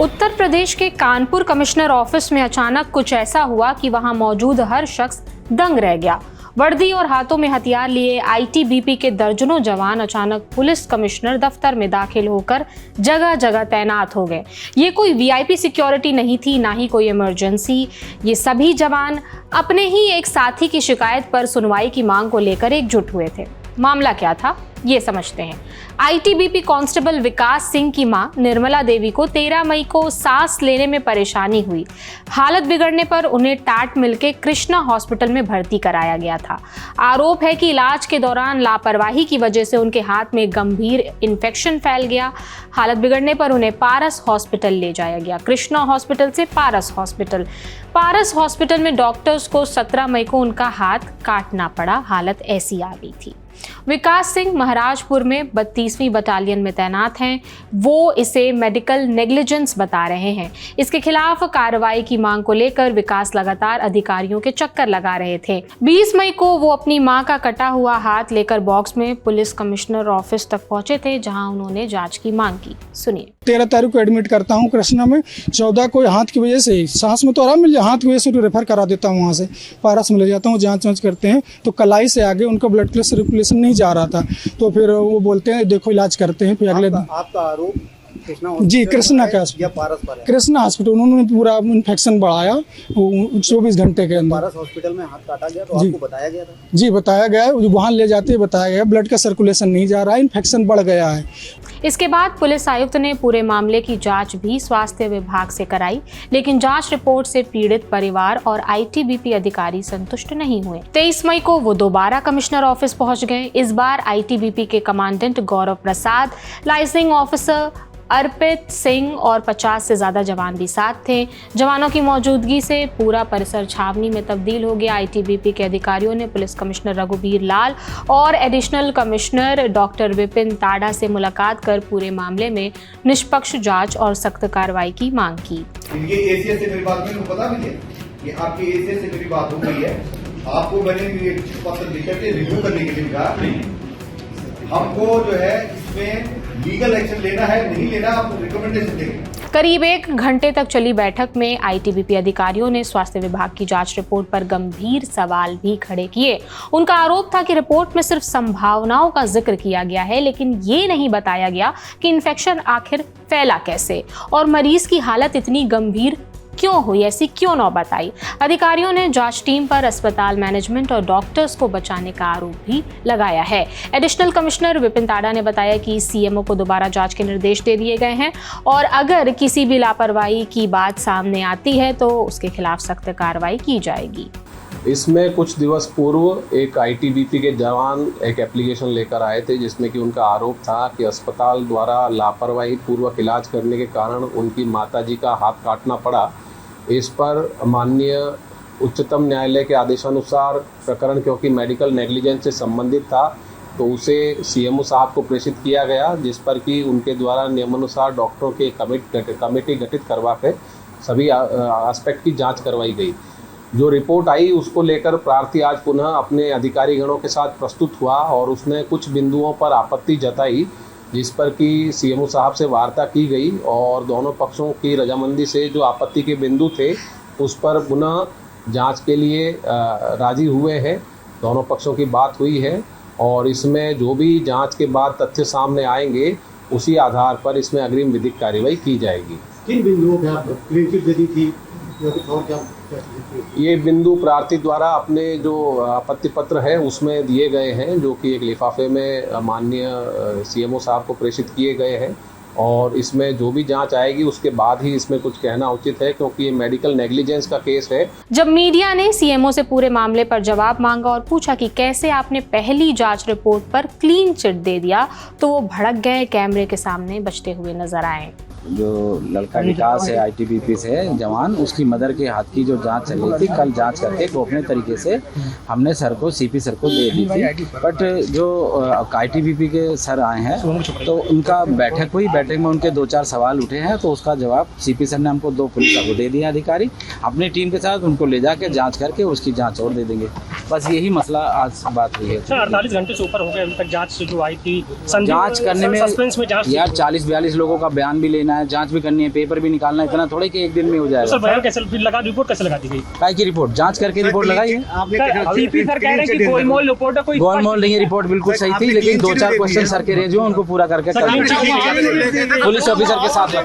उत्तर प्रदेश के Kanpur commissioner office में अचानक कुछ ऐसा हुआ कि वहां मौजूद हर शख्स दंग रह गया। वर्दी और हाथों में हथियार लिए आईटीबीपी के दर्जनों जवान अचानक पुलिस कमिश्नर दफ्तर में दाखिल होकर जगह जगह तैनात हो गए। ये कोई वीआईपी सिक्योरिटी नहीं थी, ना ही कोई इमरजेंसी। ये सभी जवान अपने ही एक साथी की शिकायत पर सुनवाई की मांग को लेकर एकजुट हुए थे। मामला क्या था, ये समझते हैं। आईटीबीपी कांस्टेबल विकास सिंह की मां निर्मला देवी को 13 मई को सांस लेने में परेशानी हुई। हालत बिगड़ने पर उन्हें टाट मिल के कृष्णा हॉस्पिटल में भर्ती कराया गया था। आरोप है कि इलाज के दौरान लापरवाही की वजह से उनके हाथ में गंभीर इन्फेक्शन फैल गया। हालत बिगड़ने पर उन्हें पारस हॉस्पिटल ले जाया गया। कृष्णा हॉस्पिटल से पारस हॉस्पिटल में डॉक्टर्स को 17 मई को उनका हाथ काटना पड़ा। हालत ऐसी आ गई थी। विकास सिंह महाराजपुर में 32वीं बटालियन में तैनात हैं। वो इसे मेडिकल नेग्लिजेंस बता रहे हैं। इसके खिलाफ कार्रवाई की मांग को लेकर विकास लगातार अधिकारियों के चक्कर लगा रहे थे। 20 मई को वो अपनी मां का कटा हुआ हाथ लेकर बॉक्स में पुलिस कमिश्नर ऑफिस तक पहुंचे थे, जहां उन्होंने जांच की मांग की। सुनिए। 13 तारीख को एडमिट करता हूँ कृष्णा में। 14 को हाथ की वजह से, सांस में तो आराम मिल जाए, हाथ की वजह से रेफर करा देता हूँ। वहाँ से पारस में ले जाता हूँ, जांच करते हैं तो कलाई से आगे उनका ब्लड प्रेशर सर्कुलेशन नहीं जा रहा था। तो फिर वो बोलते हैं देखो इलाज करते हैं। फिर अगले दिन आपका आरोप जी कृष्णा का कृष्णा हॉस्पिटल उन्होंने पूरा इन्फेक्शन बढ़ाया 24 घंटे के अंदर। पारस हॉस्पिटल में हाथ काटा गया तो आपको बताया गया था? जी बताया गया, वहाँ ले जाते बताया गया ब्लड का सर्कुलेशन नहीं जा रहा है, इन्फेक्शन बढ़ गया है। इसके बाद पुलिस आयुक्त ने पूरे मामले की जांच भी स्वास्थ्य विभाग से कराई, लेकिन जांच रिपोर्ट से पीड़ित परिवार और आईटीबीपी अधिकारी संतुष्ट नहीं हुए। 23 मई को वो दोबारा कमिश्नर ऑफिस पहुंच गए। इस बार आईटीबीपी के commandant Gaurav Prasad, licensing officer अर्पित सिंह और 50 से ज्यादा जवान भी साथ थे। जवानों की मौजूदगी से पूरा परिसर छावनी में तब्दील हो गया। आईटीबीपी के अधिकारियों ने पुलिस कमिश्नर रघुबीर लाल और एडिशनल कमिश्नर डॉक्टर विपिन ताड़ा से मुलाकात कर पूरे मामले में निष्पक्ष जांच और सख्त कार्रवाई की मांग की। ये एसीएस से मेरी बात नहीं पता भी है कि आपके एसीएस से मेरी बात हो गई है। आपको मैंने पत्र लिखकर के रिव्यू करने के लिए कहा। हमको जो है इसमें लीगल एक्शन लेना है नहीं लेना, आप रिकमेंडेशन देंगे। करीब 1 घंटे तक चली बैठक में आईटीबीपी अधिकारियों ने स्वास्थ्य विभाग की जांच रिपोर्ट पर गंभीर सवाल भी खड़े किए। उनका आरोप था कि रिपोर्ट में सिर्फ संभावनाओं का जिक्र किया गया है, लेकिन ये नहीं बताया गया कि इन्फेक्शन आखिर फैला कैसे और मरीज की हालत इतनी गंभीर क्यों हुई, ऐसी क्यों नौबत आई। अधिकारियों ने जांच टीम पर अस्पताल मैनेजमेंट और डॉक्टर्स को बचाने का आरोप भी लगाया है। एडिशनल कमिश्नर विपिन ताड़ा ने बताया कि सीएमओ को दोबारा जांच के निर्देश दे दिए गए हैं और अगर किसी भी लापरवाही की बात सामने आती है तो उसके खिलाफ सख्त कार्रवाई की जाएगी। इसमें कुछ दिवस पूर्व एक आईटीबीपी के जवान एक एप्लीकेशन लेकर आए थे, जिसमें कि उनका आरोप था कि अस्पताल द्वारा लापरवाही पूर्वक इलाज करने के कारण उनकी माताजी का हाथ काटना पड़ा। इस पर माननीय उच्चतम न्यायालय के आदेशानुसार प्रकरण, क्योंकि मेडिकल नेग्लिजेंस से संबंधित था, तो उसे सीएमओ साहब को प्रेषित किया गया, जिस पर कि उनके द्वारा नियमानुसार डॉक्टरों की कमेटी गठित करवा के सभी एस्पेक्ट की जांच करवाई गई। जो रिपोर्ट आई उसको लेकर प्रार्थी आज पुनः अपने अधिकारीगणों के साथ प्रस्तुत हुआ और उसने कुछ बिंदुओं पर आपत्ति जताई, जिस पर कि सीएमओ साहब से वार्ता की गई और दोनों पक्षों की रजामंदी से जो आपत्ति के बिंदु थे उस पर पुनः जांच के लिए राजी हुए हैं। दोनों पक्षों की बात हुई है और इसमें जो भी जांच के बाद तथ्य सामने आएंगे उसी आधार पर इसमें अग्रिम विधिक कार्रवाई की जाएगी। किन बिंदुओं पर आप क्लीन चिट दी थी? ये बिंदु प्रार्थी द्वारा अपने जो आपत्ति पत्र है उसमें दिए गए हैं, जो कि एक लिफाफे में माननीय सीएमओ साहब को प्रेषित किए गए हैं और इसमें जो भी जांच आएगी उसके बाद ही इसमें कुछ कहना उचित है, क्योंकि ये मेडिकल नेग्लिजेंस का केस है। जब मीडिया ने सीएमओ से पूरे मामले पर जवाब मांगा और पूछा कि कैसे आपने पहली जांच रिपोर्ट पर क्लीन चिट दे दिया, तो वो भड़क गए, कैमरे के सामने बचते हुए नजर आए। जो लड़का विकास है आईटीबीपी से जवान, उसकी मदर के हाथ की जो जांच चल रही थी, कल जांच करके गोपनीय तरीके से हमने सर को सीपी सर को दे दी थी। बट जो आईटीबीपी के सर आए हैं तो उनका बैठक हुई, बैठक में उनके 2-4 सवाल उठे हैं, तो उसका जवाब सीपी सर ने हमको 2 पुलिस को दे दिया अधिकारी। अपनी टीम के साथ उनको ले जाके जाँच करके उसकी जाँच और दे देंगे। बस यही मसला आज बात हुई है। 48 घंटे से ऊपर हो गए अभी तक जाँच जो आई थी, जाँच करने में यार 40-42 लोगों का बयान भी लेना लेना है, जांच भी करनी है, पेपर भी निकालना है, इतना थोड़े कि एक दिन में हो जाएगा। सर बयान कैसे फिर लगा, रिपोर्ट कैसे लगा दी गई? काय की रिपोर्ट जांच करके रिपोर्ट लगाई है। सीपी सर कह रहे हैं कि गोलमोल रिपोर्ट है, कोई गोलमोल नहीं है, रिपोर्ट बिल्कुल सही थी, लेकिन 2-4 क्वेश्चन सर के रेज हुए, उनको पूरा करके पुलिस ऑफिसर के साथ सर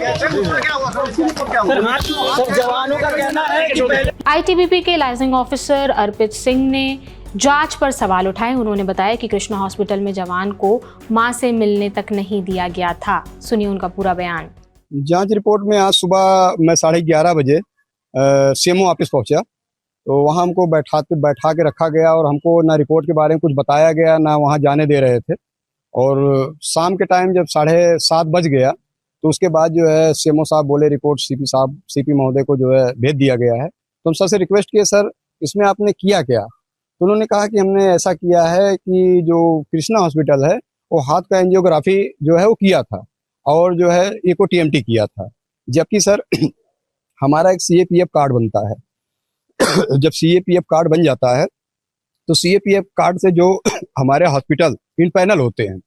जवानों का कहना है कि आईटीबीपी के लाइसेंसिंग ऑफिसर अर्पित सिंह ने जांच पर सवाल उठाए। उन्होंने बताया कि कृष्णा हॉस्पिटल में जवान को मां से मिलने तक नहीं दिया गया था। सुनिए उनका पूरा बयान। जांच रिपोर्ट में आज सुबह मैं 11:30 बजे सीएमओ ऑफिस पहुंचा, तो वहां हमको बैठा के रखा गया और हमको ना रिपोर्ट के बारे में कुछ बताया गया, ना वहां जाने दे रहे थे। और शाम के टाइम जब 7:30 बज गया तो उसके बाद जो है सीएमओ साहब बोले रिपोर्ट सीपी महोदय को जो है भेज दिया गया है। तो हम सर से रिक्वेस्ट किए, सर इसमें आपने किया क्या? तो उन्होंने कहा कि हमने ऐसा किया है कि जो कृष्णा हॉस्पिटल है वो हाथ का एंजियोग्राफी जो है वो किया था और जो है एको टीएमटी किया था, जबकि सर हमारा एक सीएपीएफ कार्ड बनता है। जब सीएपीएफ कार्ड बन जाता है तो सीएपीएफ कार्ड से जो हमारे हॉस्पिटल इन पैनल होते हैं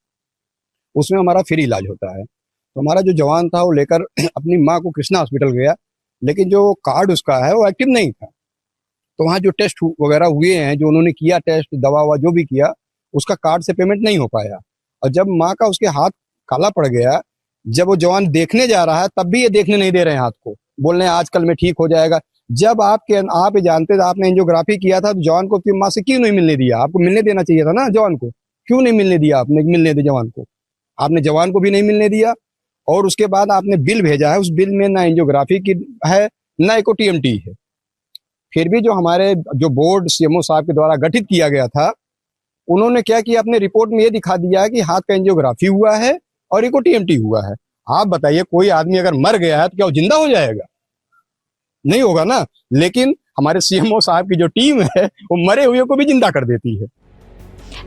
उसमें हमारा फ्री इलाज होता है। तो हमारा जो जवान था वो लेकर अपनी माँ को कृष्णा हॉस्पिटल गया, लेकिन जो कार्ड उसका है वो एक्टिव नहीं था। तो वहाँ जो टेस्ट वगैरह हुए हैं, जो उन्होंने किया टेस्ट, दवा जो भी किया, उसका कार्ड से पेमेंट नहीं हो पाया। और जब माँ का उसके हाथ काला पड़ गया, जब वो जवान देखने जा रहा है तब भी ये देखने नहीं दे रहे हैं हाथ को, बोल रहे हैं आजकल में ठीक हो जाएगा। जब आप जानते थे, आपने एंजियोग्राफी किया था तो जवान को माँ से क्यों नहीं मिलने दिया? आपको मिलने देना चाहिए था ना जवान को, क्यों नहीं मिलने दिया? आपने मिलने दिया जवान को, आपने जवान को भी नहीं मिलने दिया। और उसके बाद आपने बिल भेजा है, उस बिल में ना एंजियोग्राफी की है ना एको टीएमटी है। फिर भी जो हमारे जो बोर्ड सीएमओ साहब के द्वारा गठित किया गया था, उन्होंने क्या किया, अपने रिपोर्ट में ये दिखा दिया कि हाथ का एंजियोग्राफी हुआ है और एको टीएमटी हुआ है। आप बताइए, कोई आदमी अगर मर गया है तो क्या वो जिंदा हो जाएगा? नहीं होगा ना। लेकिन हमारे सीएमओ साहब की जो टीम है वो मरे हुए को भी जिंदा कर देती है।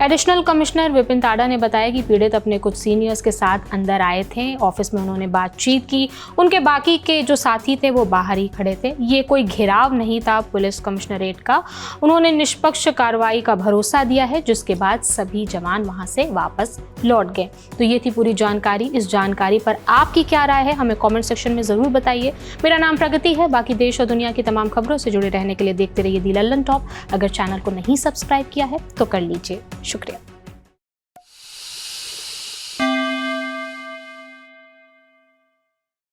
एडिशनल कमिश्नर विपिन ताड़ा ने बताया कि पीड़ित अपने कुछ सीनियर्स के साथ अंदर आए थे। ऑफिस में उन्होंने बातचीत की, उनके बाकी के जो साथी थे वो बाहर ही खड़े थे। ये कोई घेराव नहीं था पुलिस कमिश्नरेट का। उन्होंने निष्पक्ष कार्रवाई का भरोसा दिया है, जिसके बाद सभी जवान वहां से वापस लौट गए। तो ये थी पूरी जानकारी। इस जानकारी पर आपकी क्या राय है हमें कॉमेंट सेक्शन में ज़रूर बताइए। मेरा नाम प्रगति है। बाकी देश और दुनिया की तमाम खबरों से जुड़े रहने के लिए देखते रहिए दी लल्लन टॉप। अगर चैनल को नहीं सब्सक्राइब किया है तो कर लीजिए। शुक्रिया।